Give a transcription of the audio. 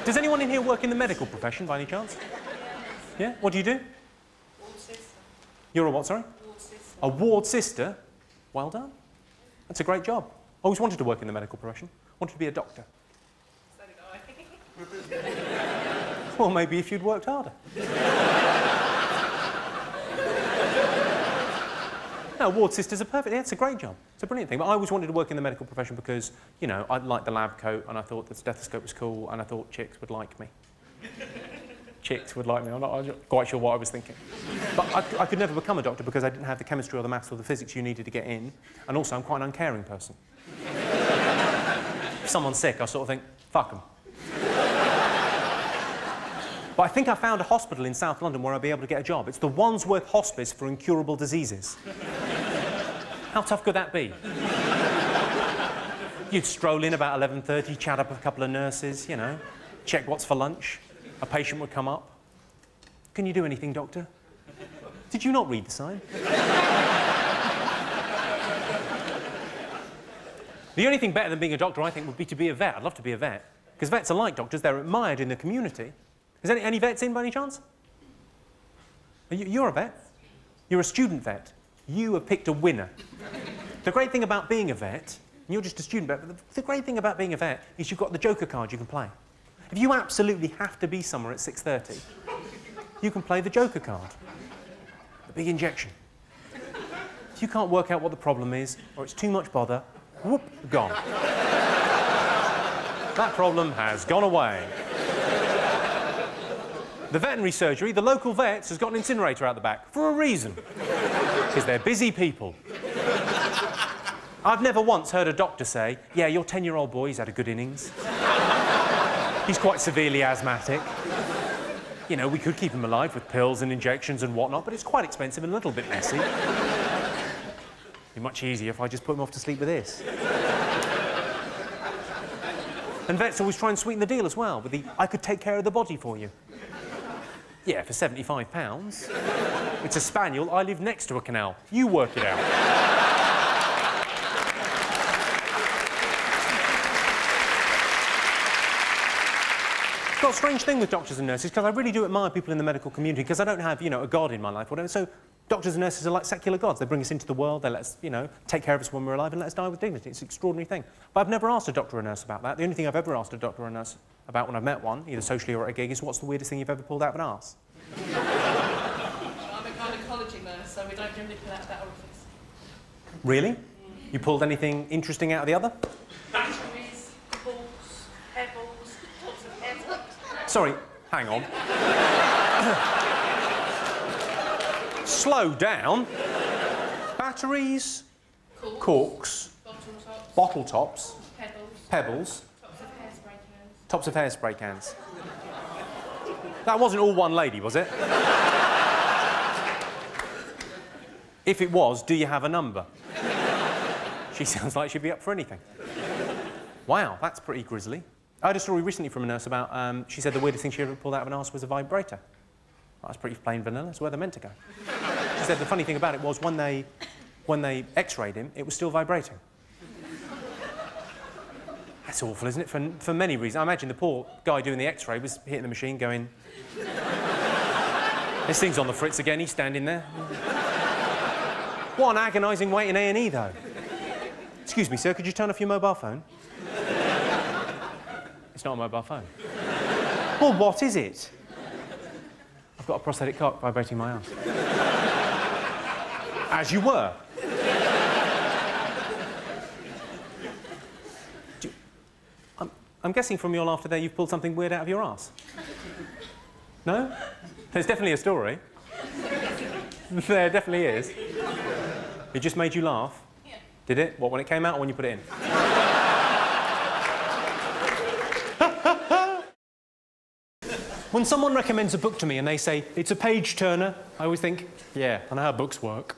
Does anyone in here work in the medical profession, by any chance? Yeah? What do you do? Ward sister. You're a what, sorry? Ward sister. A ward sister? Well done. That's a great job. I always wanted to work in the medical profession. Wanted to be a doctor. So did I. Well, maybe if you'd worked harder. No, ward sisters are perfect. Yeah, it's a great job. It's a brilliant thing. But I always wanted to work in the medical profession because, you know, I liked the lab coat and I thought the stethoscope was cool and I thought chicks would like me. Chicks would like me. I'm not quite sure what I was thinking. But I could never become a doctor because I didn't have the chemistry or the maths or the physics you needed to get in. And also, I'm quite an uncaring person. If someone's sick, I sort of think, fuck them. But I think I found a hospital in South London where I'll be able to get a job. It's the Wandsworth Hospice for Incurable Diseases. How tough could that be? You'd stroll in about 11:30, chat up with a couple of nurses, you know, check what's for lunch. A patient would come up. Can you do anything, doctor? Did you not read the sign? The only thing better than being a doctor, I think, would be to be a vet. I'd love to be a vet. Because vets are like doctors, they're admired in the community. Is any vets in by any chance? You're a vet? You're a student vet. You have picked a winner. The great thing about being a vet, and you're just a student vet, but the great thing about being a vet is you've got the Joker card you can play. If you absolutely have to be somewhere at 6:30, you can play the Joker card. The big injection. If you can't work out what the problem is, or it's too much bother, whoop, gone. That problem has gone away. The veterinary surgery, the local vets, has got an incinerator out the back, for a reason. Because they're busy people. I've never once heard a doctor say, yeah, your 10-year-old boy, he's had a good innings. He's quite severely asthmatic. You know, we could keep him alive with pills and injections and whatnot, but it's quite expensive and a little bit messy. It'd be much easier if I just put him off to sleep with this. And vets always try and sweeten the deal as well, with the, I could take care of the body for you. Yeah, for £75. It's a spaniel, I live next to a canal. You work it out. It's got a strange thing with doctors and nurses, because I really do admire people in the medical community, because I don't have, you know, a god in my life or whatever. So doctors and nurses are like secular gods. They bring us into the world, they let us, you know, take care of us when we're alive and let us die with dignity. It's an extraordinary thing. But I've never asked a doctor or a nurse about that. The only thing I've ever asked a doctor or a nurse about when I've met one, either socially or at a gig, is what's the weirdest thing you've ever pulled out of an arse? I'm a gynecology nurse, so we don't generally pull out that orifice. Really? You pulled anything interesting out of the other? Batteries, balls, pebbles, tops of heads. Sorry, hang on. Slow down. Batteries, corks, bottle tops, pebbles, tops of hairspray cans. That wasn't all one lady, was it? If it was, do you have a number? She sounds like she'd be up for anything. Wow, that's pretty grisly. I had a story recently from a nurse about, she said the weirdest thing she ever pulled out of an arse was a vibrator. That's pretty plain vanilla, it's where they're meant to go. She said the funny thing about it was when they x-rayed him, it was still vibrating. That's awful, isn't it? For many reasons. I imagine the poor guy doing the x-ray was hitting the machine going, this thing's on the fritz again, he's standing there. What an agonising wait in A&E, though. Excuse me, sir, could you turn off your mobile phone? It's not a mobile phone. Well, what is it? I've got a prosthetic cock vibrating my arse. As you were. I'm guessing from your laughter there you've pulled something weird out of your arse. No? There's definitely a story. There definitely is. It just made you laugh? Yeah. Did it? What, when it came out or when you put it in? When someone recommends a book to me and they say, it's a page-turner, I always think, yeah, I know how books work.